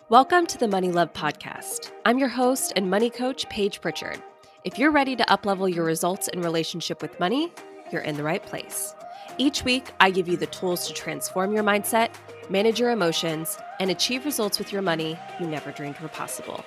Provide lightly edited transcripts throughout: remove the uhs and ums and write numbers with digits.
Welcome to the Money Love Podcast. I'm your host and money coach, Paige Pritchard. If you're ready to uplevel your results in relationship with money, you're in the right place. Each week, I give you the tools to transform your mindset, manage your emotions, and achieve results with your money you never dreamed were possible.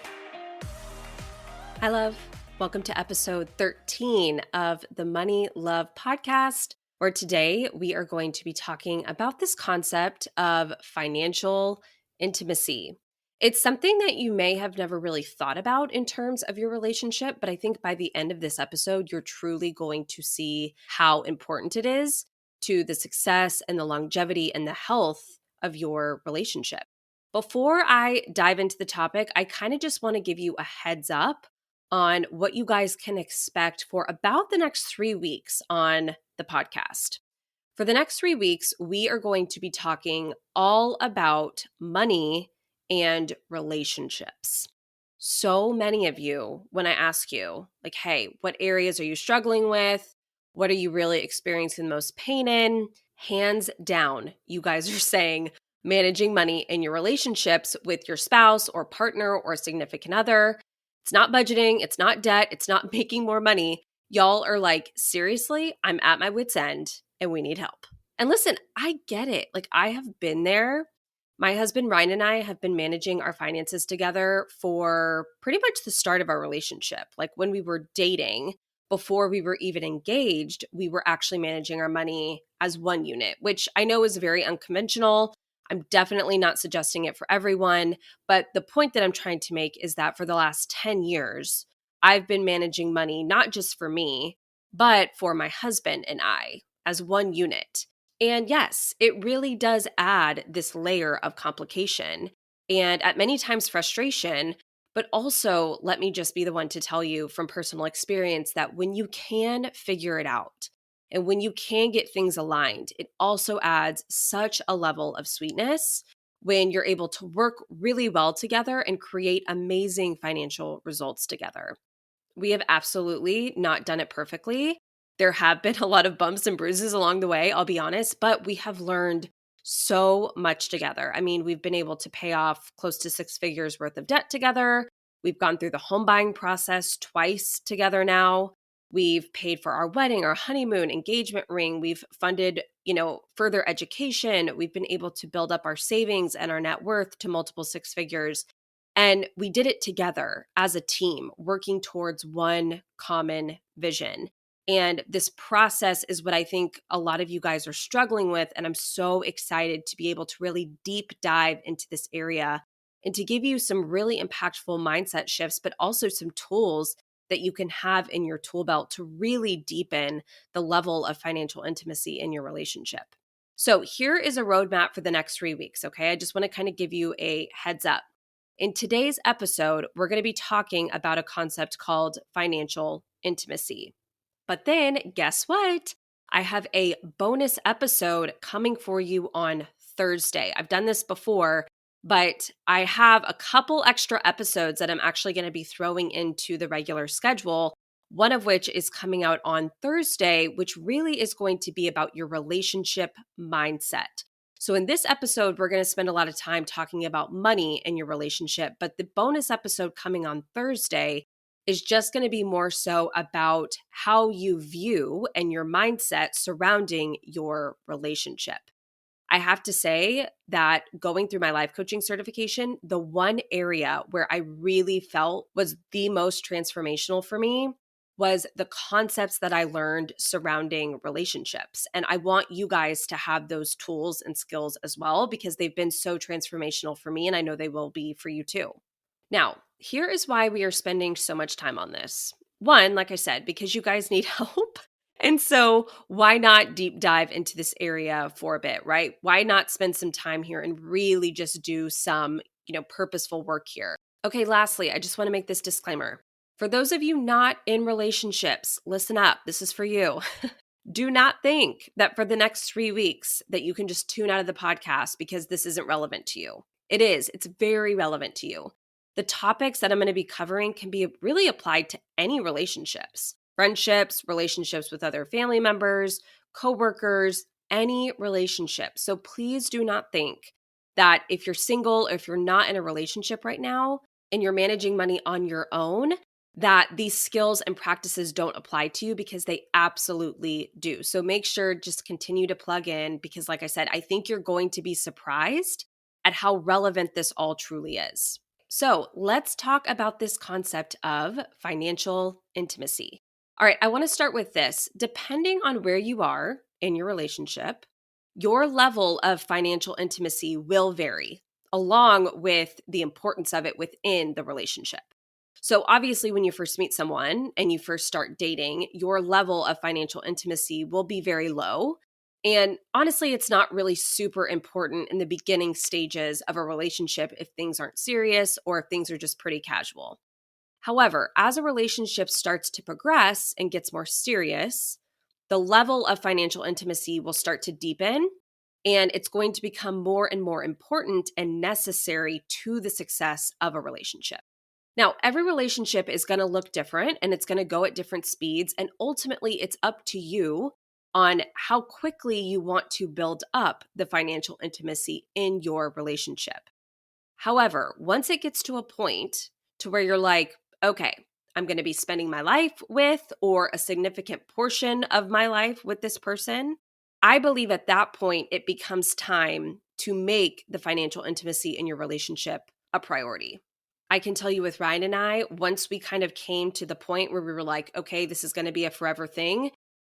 Hi, love. Welcome to episode 13 of the Money Love Podcast, where today we are going to be talking about this concept of financial intimacy. It's something that you may have never really thought about in terms of your relationship, but I think by the end of this episode, you're truly going to see how important it is to the success and the longevity and the health of your relationship. Before I dive into the topic, I kind of just want to give you a heads up on what you guys can expect for about the next 3 weeks on the podcast. For the next 3 weeks, we are going to be talking all about money and relationships. So many of you, when I ask you, like, hey, what areas are you struggling with? What are you really experiencing the most pain in? Hands down, you guys are saying managing money in your relationships with your spouse or partner or significant other. It's not budgeting, it's not debt, it's not making more money. Y'all are like, seriously, I'm at my wit's end and we need help. And listen, I get it. Like, I have been there. My husband, Ryan, and I have been managing our finances together for pretty much the start of our relationship. Like, when we were dating, before we were even engaged, we were actually managing our money as one unit, which I know is very unconventional. I'm definitely not suggesting it for everyone. But the point that I'm trying to make is that for the last 10 years, I've been managing money, not just for me, but for my husband and I as one unit. And yes, it really does add this layer of complication and at many times frustration. But also, let me just be the one to tell you from personal experience that when you can figure it out and when you can get things aligned, it also adds such a level of sweetness when you're able to work really well together and create amazing financial results together. We have absolutely not done it perfectly. There have been a lot of bumps and bruises along the way, I'll be honest, but we have learned so much together. I mean, we've been able to pay off close to 6 figures worth of debt together. We've gone through the home buying process twice together now. We've paid for our wedding, our honeymoon, engagement ring. We've funded, further education. We've been able to build up our savings and our net worth to multiple 6 figures. And we did it together as a team, working towards one common vision. And this process is what I think a lot of you guys are struggling with. And I'm so excited to be able to really deep dive into this area and to give you some really impactful mindset shifts, but also some tools that you can have in your tool belt to really deepen the level of financial intimacy in your relationship. So here is a roadmap for the next 3 weeks, okay? I just want to kind of give you a heads up. In today's episode, we're going to be talking about a concept called financial intimacy. But then guess what? I have a bonus episode coming for you on Thursday. I've done this before, but I have a couple extra episodes that I'm actually going to be throwing into the regular schedule, one of which is coming out on Thursday, which really is going to be about your relationship mindset. So in this episode, we're going to spend a lot of time talking about money in your relationship, but the bonus episode coming on Thursday is just going to be more so about how you view and your mindset surrounding your relationship. I have to say that going through my life coaching certification, the one area where I really felt was the most transformational for me was the concepts that I learned surrounding relationships. And I want you guys to have those tools and skills as well, because they've been so transformational for me, and I know they will be for you too. Now, here is why we are spending so much time on this. One, like I said, because you guys need help. And so why not deep dive into this area for a bit, right? Why not spend some time here and really just do some, purposeful work here? Okay, lastly, I just want to make this disclaimer. For those of you not in relationships, listen up. This is for you. Do not think that for the next 3 weeks that you can just tune out of the podcast because this isn't relevant to you. It is. It's very relevant to you. The topics that I'm going to be covering can be really applied to any relationships, friendships, relationships with other family members, coworkers, any relationship. So please do not think that if you're single or if you're not in a relationship right now and you're managing money on your own, that these skills and practices don't apply to you, because they absolutely do. So make sure just continue to plug in, because like I said, I think you're going to be surprised at how relevant this all truly is. So let's talk about this concept of financial intimacy. All right, I want to start with this. Depending on where you are in your relationship, your level of financial intimacy will vary, along with the importance of it within the relationship. So obviously, when you first meet someone and you first start dating, your level of financial intimacy will be very low. And honestly, it's not really super important in the beginning stages of a relationship if things aren't serious or if things are just pretty casual. However, as a relationship starts to progress and gets more serious, the level of financial intimacy will start to deepen, and it's going to become more and more important and necessary to the success of a relationship. Now, every relationship is going to look different and it's going to go at different speeds. And ultimately, it's up to you on how quickly you want to build up the financial intimacy in your relationship. However, once it gets to a point to where you're like, okay, I'm going to be spending my life with, or a significant portion of my life with this person, I believe at that point it becomes time to make the financial intimacy in your relationship a priority. I can tell you with Ryan and I, once we kind of came to the point where we were like, okay, this is going to be a forever thing,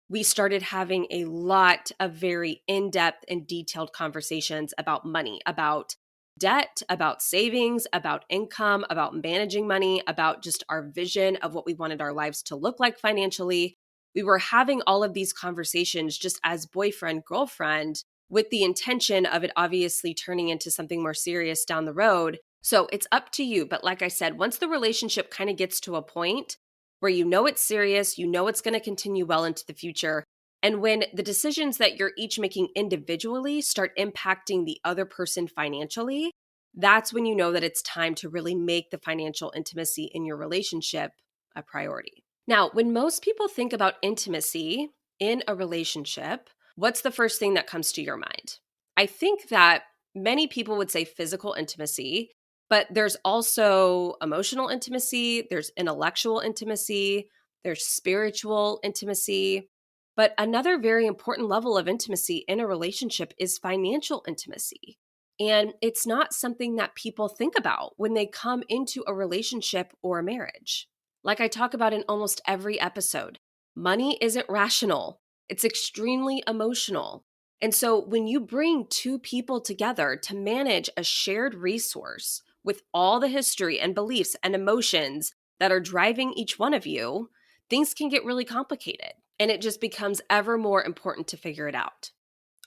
we started having a lot of very in-depth and detailed conversations about money, about debt, about savings, about income, about managing money, about just our vision of what we wanted our lives to look like financially. We were having all of these conversations just as boyfriend, girlfriend, with the intention of it obviously turning into something more serious down the road. So it's up to you. But like I said, once the relationship kind of gets to a point where you know it's serious, you know it's going to continue well into the future, and when the decisions that you're each making individually start impacting the other person financially, that's when you know that it's time to really make the financial intimacy in your relationship a priority. Now, when most people think about intimacy in a relationship, what's the first thing that comes to your mind? I think that many people would say physical intimacy, but there's also emotional intimacy, there's intellectual intimacy, there's spiritual intimacy. But another very important level of intimacy in a relationship is financial intimacy. And it's not something that people think about when they come into a relationship or a marriage. Like I talk about in almost every episode, money isn't rational, it's extremely emotional. And so when you bring two people together to manage a shared resource with all the history and beliefs and emotions that are driving each one of you, things can get really complicated. And it just becomes ever more important to figure it out.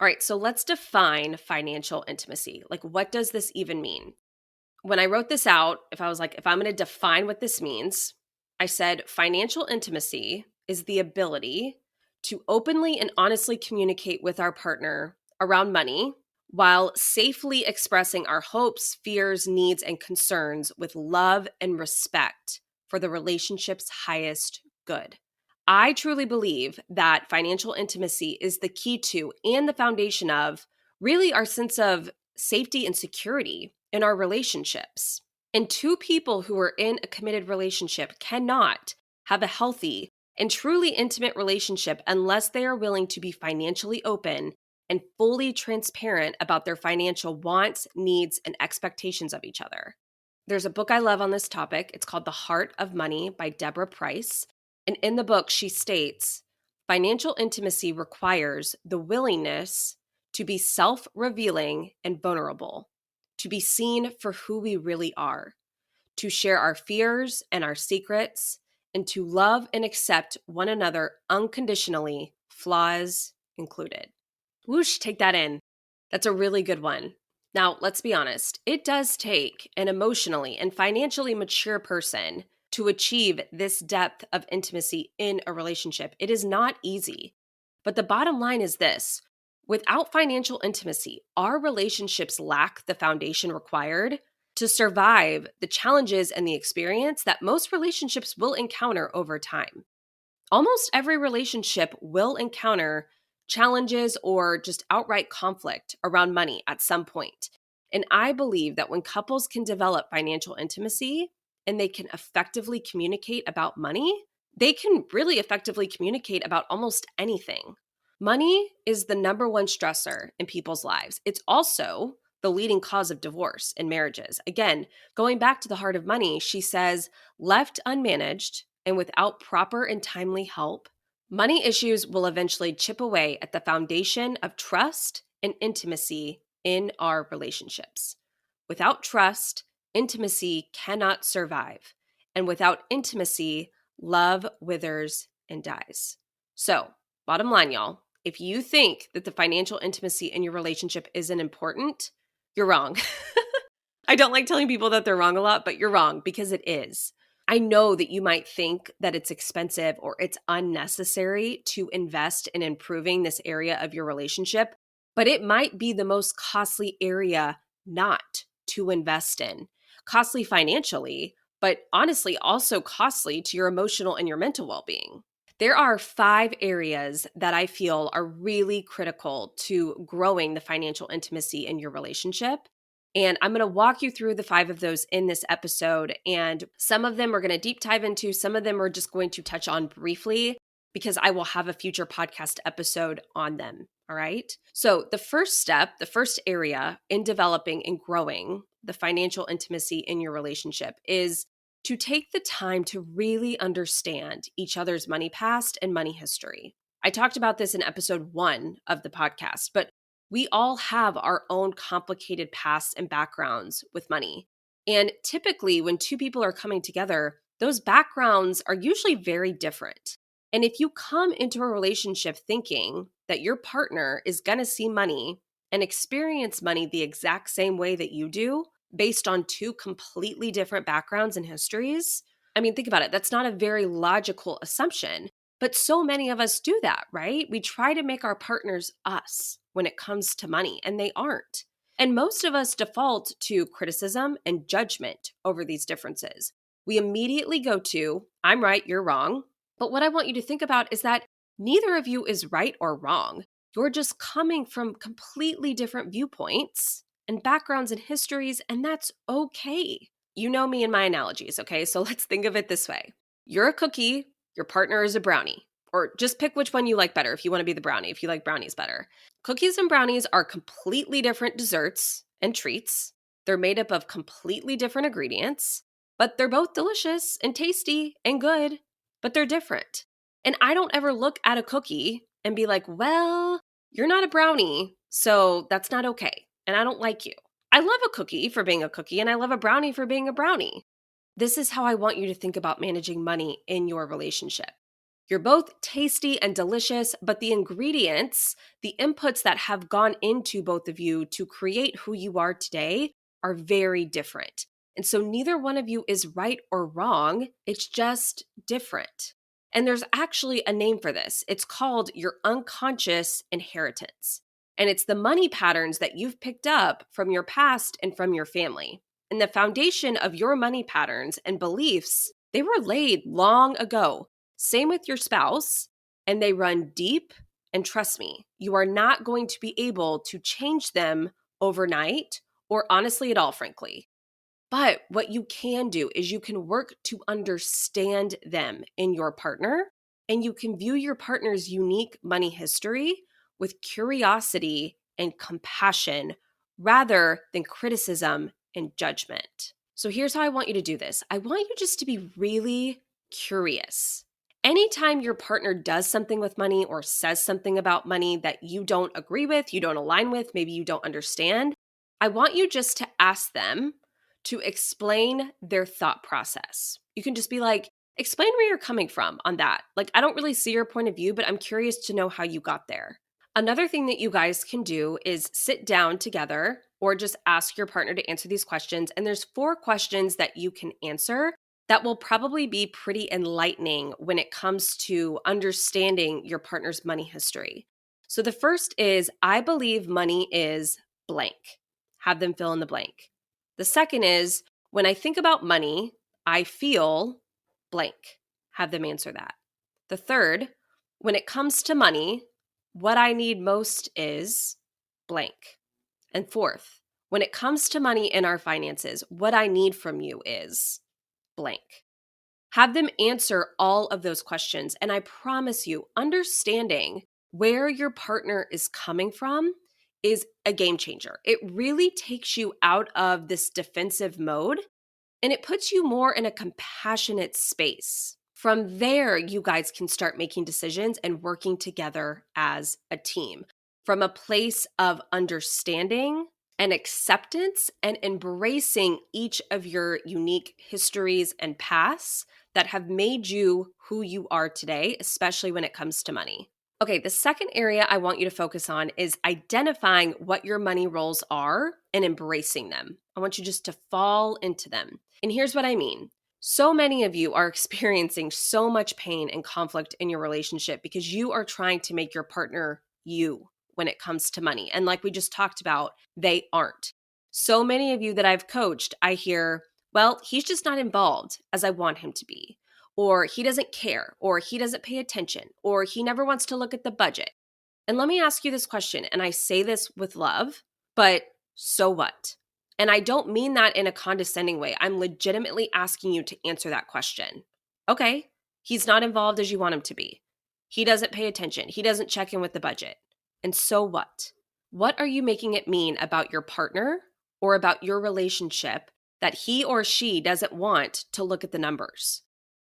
All right, so let's define financial intimacy. Like, what does this even mean? When I wrote this out, if I'm going to define what this means, I said financial intimacy is the ability to openly and honestly communicate with our partner around money while safely expressing our hopes, fears, needs, and concerns with love and respect for the relationship's highest good. I truly believe that financial intimacy is the key to and the foundation of really our sense of safety and security in our relationships. And two people who are in a committed relationship cannot have a healthy and truly intimate relationship unless they are willing to be financially open and fully transparent about their financial wants, needs, and expectations of each other. There's a book I love on this topic. It's called The Heart of Money by Deborah Price. And in the book, she states, financial intimacy requires the willingness to be self-revealing and vulnerable, to be seen for who we really are, to share our fears and our secrets, and to love and accept one another unconditionally, flaws included. Whoosh, take that in. That's a really good one. Now, let's be honest. It does take an emotionally and financially mature person to achieve this depth of intimacy in a relationship. It is not easy. But the bottom line is this: without financial intimacy, our relationships lack the foundation required to survive the challenges and the experience that most relationships will encounter over time. Almost every relationship will encounter challenges or just outright conflict around money at some point. And I believe that when couples can develop financial intimacy and they can effectively communicate about money, they can really effectively communicate about almost anything. Money is the number one stressor in people's lives. It's also the leading cause of divorce in marriages. Again, going back to the heart of money, she says, left unmanaged and without proper and timely help, money issues will eventually chip away at the foundation of trust and intimacy in our relationships. Without trust, intimacy cannot survive. And without intimacy, love withers and dies. So, bottom line, y'all, if you think that the financial intimacy in your relationship isn't important, you're wrong. I don't like telling people that they're wrong a lot, but you're wrong because it is. I know that you might think that it's expensive or it's unnecessary to invest in improving this area of your relationship, but it might be the most costly area not to invest in. Costly financially, but honestly also costly to your emotional and your mental well-being. There are 5 areas that I feel are really critical to growing the financial intimacy in your relationship. And I'm going to walk you through the 5 of those in this episode. And some of them we're going to deep dive into, some of them we're just going to touch on briefly because I will have a future podcast episode on them. All right. So the first step, the first area in developing and growing the financial intimacy in your relationship is to take the time to really understand each other's money past and money history. I talked about this in episode 1 of the podcast, but we all have our own complicated pasts and backgrounds with money. And typically, when 2 people are coming together, those backgrounds are usually very different. And if you come into a relationship thinking that your partner is going to see money and experience money the exact same way that you do, based on 2 completely different backgrounds and histories, I mean, think about it. That's not a very logical assumption. But so many of us do that, right? We try to make our partners us when it comes to money, and they aren't. And most of us default to criticism and judgment over these differences. We immediately go to, I'm right, you're wrong. But what I want you to think about is that neither of you is right or wrong. You're just coming from completely different viewpoints and backgrounds and histories, and that's okay. You know me and my analogies, okay? So let's think of it this way. You're a cookie, your partner is a brownie. Or just pick which one you like better if you want to be the brownie, if you like brownies better. Cookies and brownies are completely different desserts and treats. They're made up of completely different ingredients, but they're both delicious and tasty and good, but they're different. And I don't ever look at a cookie and be like, well, you're not a brownie, so that's not okay. And I don't like you. I love a cookie for being a cookie, and I love a brownie for being a brownie. This is how I want you to think about managing money in your relationship. You're both tasty and delicious, but the ingredients, the inputs that have gone into both of you to create who you are today are very different. And so neither one of you is right or wrong. It's just different. And there's actually a name for this. It's called your unconscious inheritance. And it's the money patterns that you've picked up from your past and from your family. And the foundation of your money patterns and beliefs, they were laid long ago. Same with your spouse, and they run deep. And trust me, you are not going to be able to change them overnight or honestly at all, frankly. But what you can do is you can work to understand them in your partner, and you can view your partner's unique money history with curiosity and compassion rather than criticism and judgment. So here's how I want you to do this. I want you just to be really curious. Anytime your partner does something with money or says something about money that you don't agree with, you don't align with, maybe you don't understand, I want you just to ask them to explain their thought process. You can just be like, explain where you're coming from on that. Like, I don't really see your point of view, but I'm curious to know how you got there. Another thing that you guys can do is sit down together or just ask your partner to answer these questions. And there's 4 questions that you can answer that will probably be pretty enlightening when it comes to understanding your partner's money history. So the first is, I believe money is blank. Have them fill in the blank. The second is, when I think about money, I feel blank. Have them answer that. The third, when it comes to money, what I need most is blank. And fourth, When it comes to money in our finances, what I need from you is blank. Have them answer all of those questions. And I promise you, understanding where your partner is coming from is a game changer. It really takes you out of this defensive mode and it puts you more in a compassionate space. From there, you guys can start making decisions and working together as a team from a place of understanding and acceptance and embracing each of your unique histories and pasts that have made you who you are today, especially when it comes to money. Okay, the second area I want you to focus on is identifying what your money roles are and embracing them. I want you just to fall into them. And here's what I mean. So many of you are experiencing so much pain and conflict in your relationship because you are trying to make your partner you when it comes to money. And like we just talked about, they aren't. So many of you that I've coached, I hear, well, he's just not involved as I want him to be, or he doesn't care, or he doesn't pay attention, or he never wants to look at the budget. And let me ask you this question, and I say this with love, but so what? And I don't mean that in a condescending way. I'm legitimately asking you to answer that question. Okay, he's not involved as you want him to be. He doesn't pay attention. He doesn't check in with the budget. And so what? What are you making it mean about your partner or about your relationship that he or she doesn't want to look at the numbers?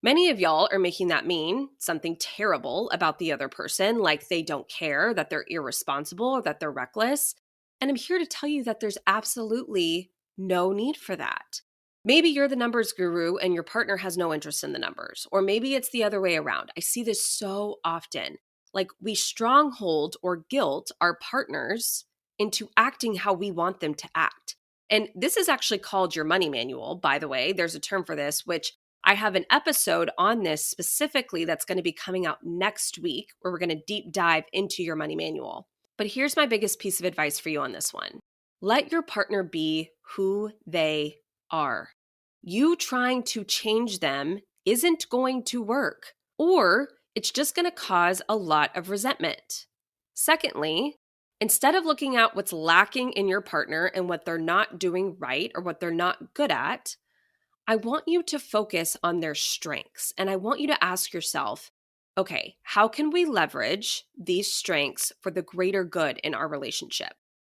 Many of y'all are making that mean something terrible about the other person, like they don't care, that they're irresponsible, or that they're reckless. And I'm here to tell you that there's absolutely no need for that. Maybe you're the numbers guru and your partner has no interest in the numbers, or maybe it's the other way around. I see this so often. Like we stronghold or guilt our partners into acting how we want them to act. And this is actually called your money manual, by the way. There's a term for this, which I have an episode on this specifically that's going to be coming out next week where we're going to deep dive into your money manual. But here's my biggest piece of advice for you on this one. Let your partner be who they are. You trying to change them isn't going to work, or it's just going to cause a lot of resentment. Secondly, instead of looking at what's lacking in your partner and what they're not doing right or what they're not good at, I want you to focus on their strengths. And I want you to ask yourself, okay, how can we leverage these strengths for the greater good in our relationship?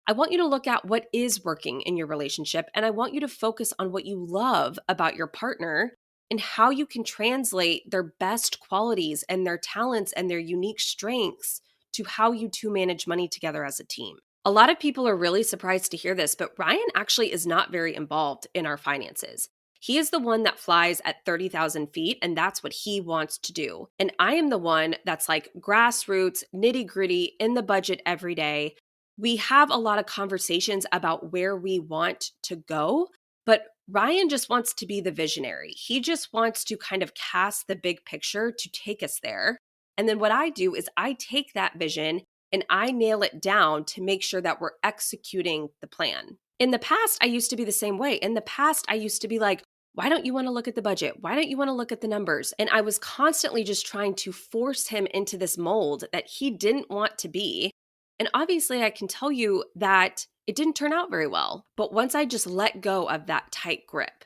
I want you to look at what is working in your relationship. And I want you to focus on what you love about your partner and how you can translate their best qualities and their talents and their unique strengths to how you two manage money together as a team. A lot of people are really surprised to hear this, but Ryan actually is not very involved in our finances. He is the one that flies at 30,000 feet, and that's what he wants to do. And I am the one that's like grassroots, nitty gritty, in the budget every day. We have a lot of conversations about where we want to go, but Ryan just wants to be the visionary. He just wants to kind of cast the big picture to take us there. And then what I do is I take that vision and I nail it down to make sure that we're executing the plan. In the past, I used to be the same way. In the past, I used to be like, why don't you want to look at the budget? Why don't you want to look at the numbers? And I was constantly just trying to force him into this mold that he didn't want to be. And obviously, I can tell you that it didn't turn out very well. But once I just let go of that tight grip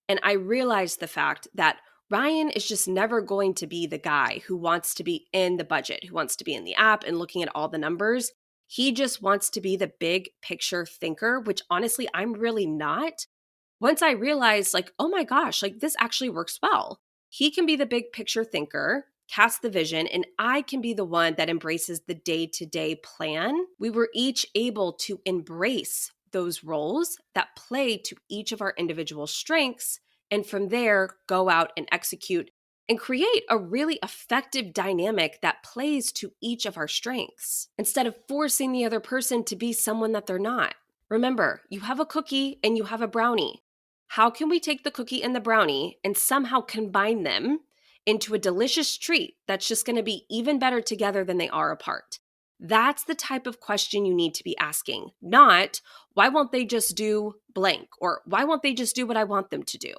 and I realized the fact that Ryan is just never going to be the guy who wants to be in the budget, who wants to be in the app and looking at all the numbers. He just wants to be the big picture thinker, which honestly, I'm really not. Once I realized, like, oh my gosh, like this actually works well. He can be the big picture thinker, cast the vision, and I can be the one that embraces the day-to-day plan. We were each able to embrace those roles that play to each of our individual strengths, and from there, go out and execute and create a really effective dynamic that plays to each of our strengths instead of forcing the other person to be someone that they're not. Remember, you have a cookie and you have a brownie. How can we take the cookie and the brownie and somehow combine them into a delicious treat that's just going to be even better together than they are apart? That's the type of question you need to be asking, not why won't they just do blank or why won't they just do what I want them to do?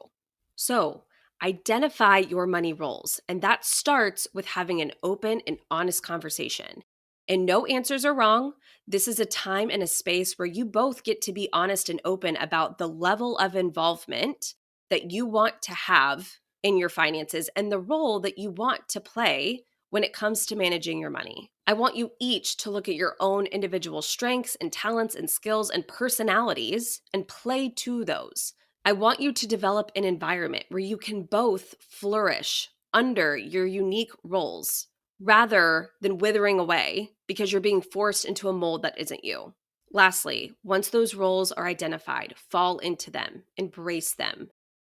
So, identify your money roles, and that starts with having an open and honest conversation. And no answers are wrong. This is a time and a space where you both get to be honest and open about the level of involvement that you want to have in your finances and the role that you want to play when it comes to managing your money. I want you each to look at your own individual strengths and talents and skills and personalities and play to those. I want you to develop an environment where you can both flourish under your unique roles rather than withering away because you're being forced into a mold that isn't you. Lastly, once those roles are identified, fall into them, embrace them.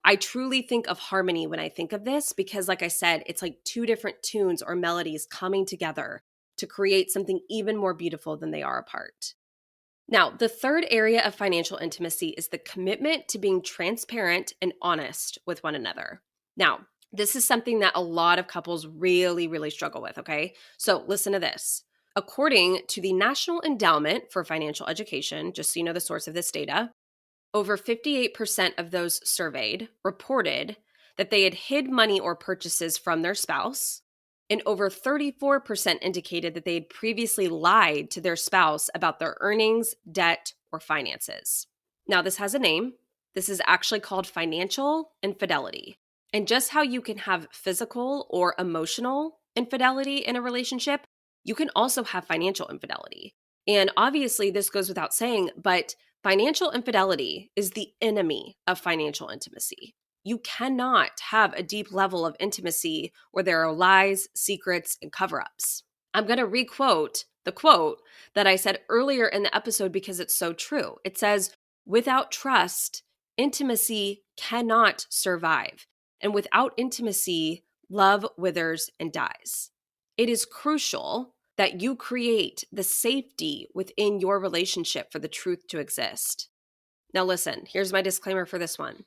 I truly think of harmony when I think of this because, like I said, it's like two different tunes or melodies coming together to create something even more beautiful than they are apart. Now, the third area of financial intimacy is the commitment to being transparent and honest with one another. Now, this is something that a lot of couples really, really struggle with, okay? So listen to this. According to the National Endowment for Financial Education, just so you know the source of this data, over 58% of those surveyed reported that they had hid money or purchases from their spouse, and over 34% indicated that they had previously lied to their spouse about their earnings, debt, or finances. Now, this has a name. This is actually called financial infidelity. And just how you can have physical or emotional infidelity in a relationship, you can also have financial infidelity. And obviously, this goes without saying, but financial infidelity is the enemy of financial intimacy. You cannot have a deep level of intimacy where there are lies, secrets, and cover-ups. I'm going to requote the quote that I said earlier in the episode because it's so true. It says, "Without trust, intimacy cannot survive. And without intimacy, love withers and dies." It is crucial that you create the safety within your relationship for the truth to exist. Now listen, here's my disclaimer for this one.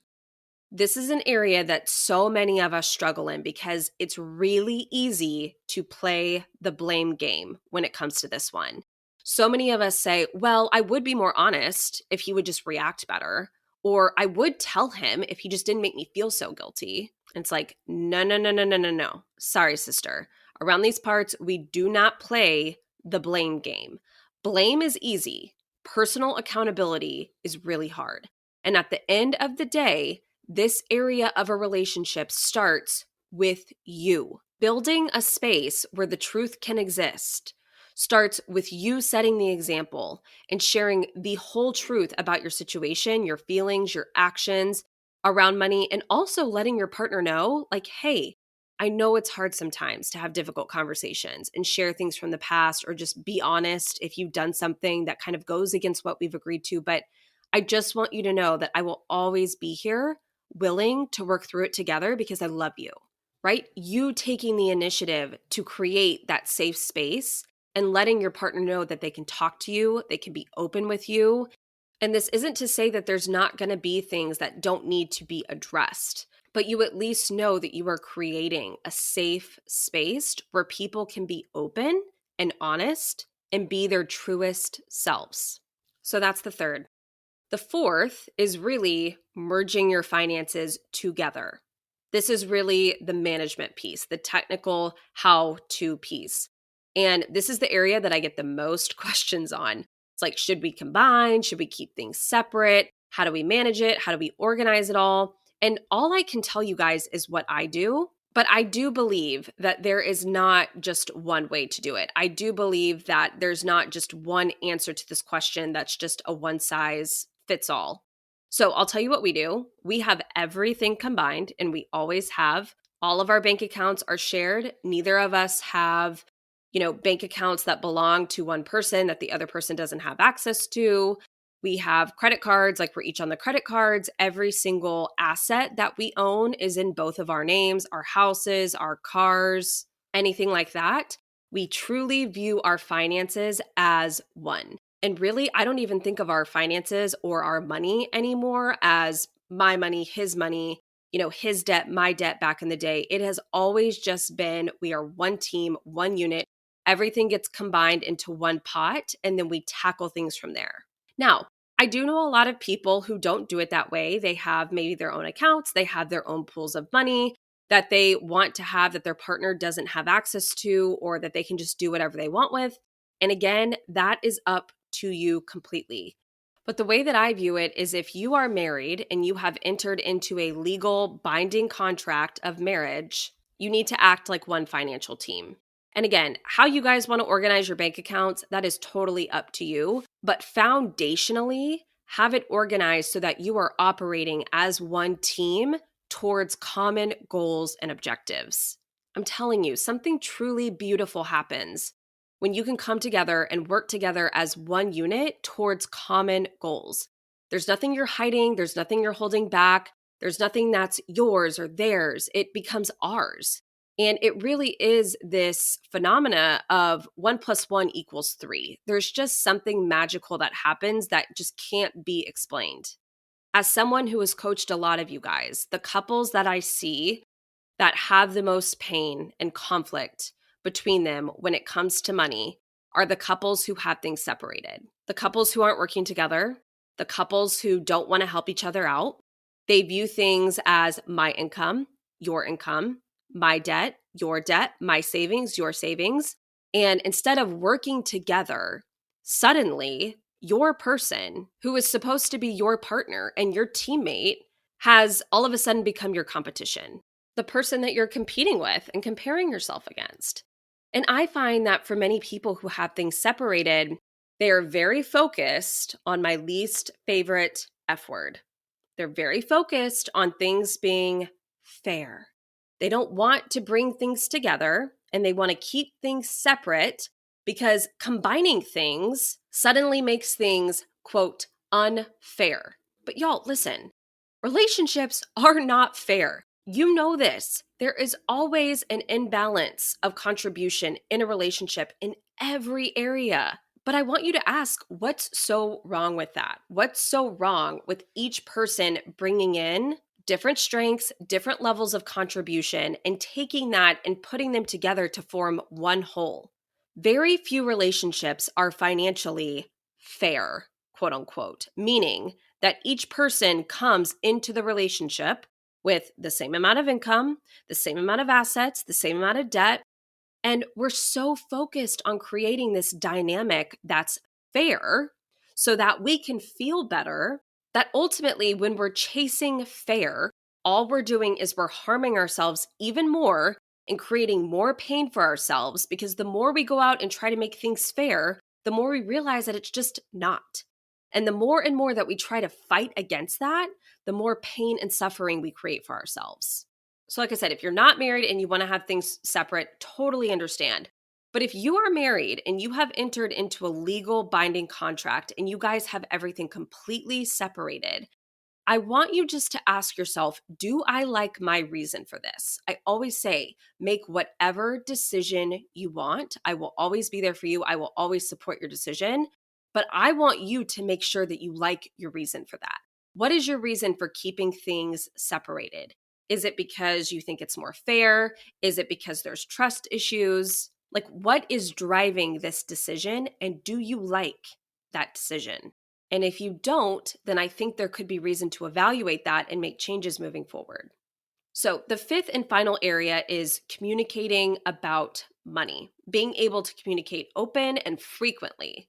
This is an area that so many of us struggle in because it's really easy to play the blame game when it comes to this one. So many of us say, well, I would be more honest if he would just react better, or I would tell him if he just didn't make me feel so guilty. And it's like, no, no, no, no, no, no, no. Sorry, sister. Around these parts, we do not play the blame game. Blame is easy. Personal accountability is really hard. And at the end of the day, this area of a relationship starts with you. Building a space where the truth can exist starts with you setting the example and sharing the whole truth about your situation, your feelings, your actions around money, and also letting your partner know, like, hey, I know it's hard sometimes to have difficult conversations and share things from the past or just be honest if you've done something that kind of goes against what we've agreed to. But I just want you to know that I will always be here, willing to work through it together because I love you, right? You taking the initiative to create that safe space and letting your partner know that they can talk to you, they can be open with you. And this isn't to say that there's not going to be things that don't need to be addressed, but you at least know that you are creating a safe space where people can be open and honest and be their truest selves. So that's the third. The fourth is really merging your finances together. This is really the management piece, the technical how-to piece. And this is the area that I get the most questions on. It's like, should we combine? Should we keep things separate? How do we manage it? How do we organize it all? And all I can tell you guys is what I do. But I do believe that there is not just one way to do it. I do believe that there's not just one answer to this question that's just a one size fits all. So I'll tell you what we do. We have everything combined, and we always have. All of our bank accounts are shared. Neither of us have, bank accounts that belong to one person that the other person doesn't have access to. We have credit cards, like we're each on the credit cards. Every single asset that we own is in both of our names, our houses, our cars, anything like that. We truly view our finances as one. And really, I don't even think of our finances or our money anymore as my money, his money, his debt, my debt back in the day. It has always just been, we are one team, one unit. Everything gets combined into one pot, and then we tackle things from there. Now, I do know a lot of people who don't do it that way. They have maybe their own accounts. They have their own pools of money that they want to have that their partner doesn't have access to, or that they can just do whatever they want with. And again, that is up to you completely. But the way that I view it is if you are married and you have entered into a legal binding contract of marriage, you need to act like one financial team. And again, how you guys want to organize your bank accounts, that is totally up to you. But foundationally, have it organized so that you are operating as one team towards common goals and objectives. I'm telling you, something truly beautiful happens when you can come together and work together as one unit towards common goals. There's nothing you're hiding, there's nothing you're holding back, there's nothing that's yours or theirs. It becomes ours. And it really is this phenomena of 1 + 1 = 3. There's just something magical that happens that just can't be explained. As someone who has coached a lot of you guys, the couples that I see that have the most pain and conflict between them when it comes to money are the couples who have things separated. The couples who aren't working together, the couples who don't want to help each other out. They view things as my income, your income, my debt, your debt, my savings, your savings. And instead of working together, suddenly your person who is supposed to be your partner and your teammate has all of a sudden become your competition, the person that you're competing with and comparing yourself against. And I find that for many people who have things separated, they are very focused on my least favorite F word. They're very focused on things being fair. They don't want to bring things together and they want to keep things separate because combining things suddenly makes things, quote, unfair. But y'all, listen, relationships are not fair. You know this. There is always an imbalance of contribution in a relationship in every area. But I want you to ask, what's so wrong with that? What's so wrong with each person bringing in different strengths, different levels of contribution, and taking that and putting them together to form one whole? Very few relationships are financially fair, quote unquote, meaning that each person comes into the relationship with the same amount of income, the same amount of assets, the same amount of debt. And we're so focused on creating this dynamic that's fair so that we can feel better, that ultimately, when we're chasing fair, all we're doing is we're harming ourselves even more and creating more pain for ourselves, because the more we go out and try to make things fair, the more we realize that it's just not. And the more and more that we try to fight against that, the more pain and suffering we create for ourselves. So like I said, if you're not married and you want to have things separate, totally understand. But if you are married and you have entered into a legal binding contract and you guys have everything completely separated, I want you just to ask yourself, do I like my reason for this? I always say, make whatever decision you want. I will always be there for you. I will always support your decision. But I want you to make sure that you like your reason for that. What is your reason for keeping things separated? Is it because you think it's more fair? Is it because there's trust issues? Like, what is driving this decision? And do you like that decision? And if you don't, then I think there could be reason to evaluate that and make changes moving forward. So the fifth and final area is communicating about money, being able to communicate open and frequently.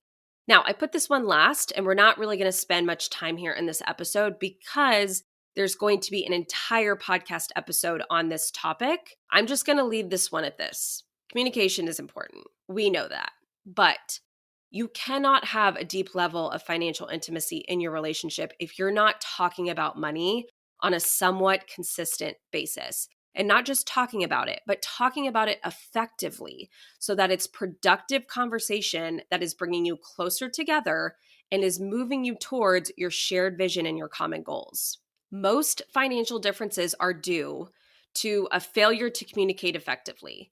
Now, I put this one last, and we're not really going to spend much time here in this episode because there's going to be an entire podcast episode on this topic. I'm just going to leave this one at this. Communication is important. We know that. But you cannot have a deep level of financial intimacy in your relationship if you're not talking about money on a somewhat consistent basis. And not just talking about it, but talking about it effectively so that it's productive conversation that is bringing you closer together and is moving you towards your shared vision and your common goals. Most financial differences are due to a failure to communicate effectively.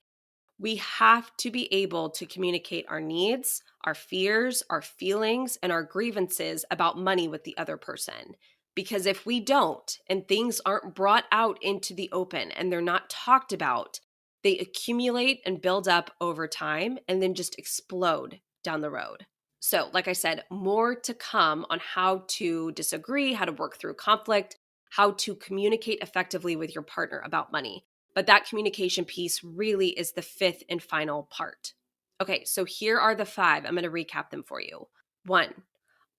We have to be able to communicate our needs, our fears, our feelings, and our grievances about money with the other person. Because if we don't, and things aren't brought out into the open and they're not talked about, they accumulate and build up over time and then just explode down the road. So, like I said, more to come on how to disagree, how to work through conflict, how to communicate effectively with your partner about money. But that communication piece really is the fifth and final part. Okay, so here are the 5. I'm going to recap them for you. 1,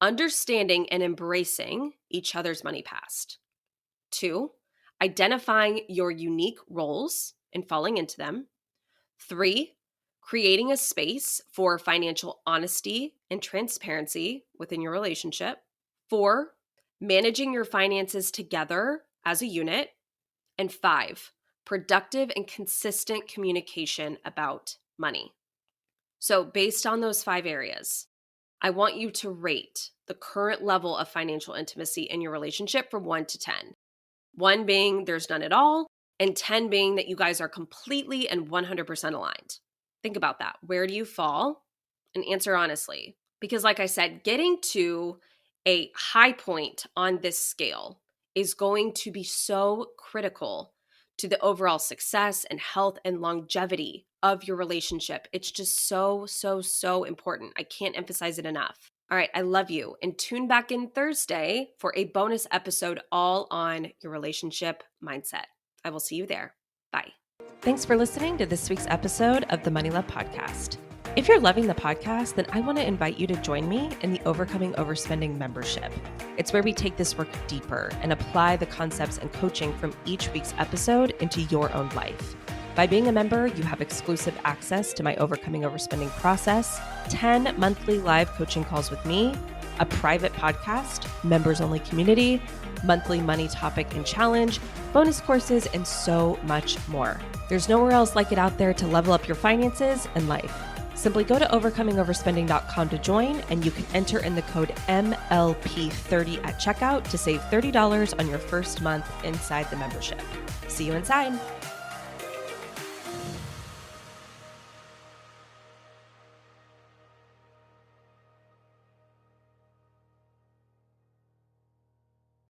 understanding and embracing each other's money past. 2, identifying your unique roles and falling into them. 3, creating a space for financial honesty and transparency within your relationship. 4, managing your finances together as a unit. And 5, productive and consistent communication about money. So, based on those 5 areas, I want you to rate the current level of financial intimacy in your relationship from 1 to 10. 1 being there's none at all, and 10 being that you guys are completely and 100% aligned. Think about that. Where do you fall? And answer honestly. Because, like I said, getting to a high point on this scale is going to be so critical to the overall success and health and longevity of your relationship. It's just so, so, so important. I can't emphasize it enough. All right, I love you. And tune back in Thursday for a bonus episode all on your relationship mindset. I will see you there. Bye. Thanks for listening to this week's episode of the Money Love Podcast. If you're loving the podcast, then I want to invite you to join me in the Overcoming Overspending membership. It's where we take this work deeper and apply the concepts and coaching from each week's episode into your own life. By being a member, you have exclusive access to my Overcoming Overspending process, 10 monthly live coaching calls with me, a private podcast, members-only community, monthly money topic and challenge, bonus courses, and so much more. There's nowhere else like it out there to level up your finances and life. Simply go to overcomingoverspending.com to join, and you can enter in the code MLP30 at checkout to save $30 on your first month inside the membership. See you inside.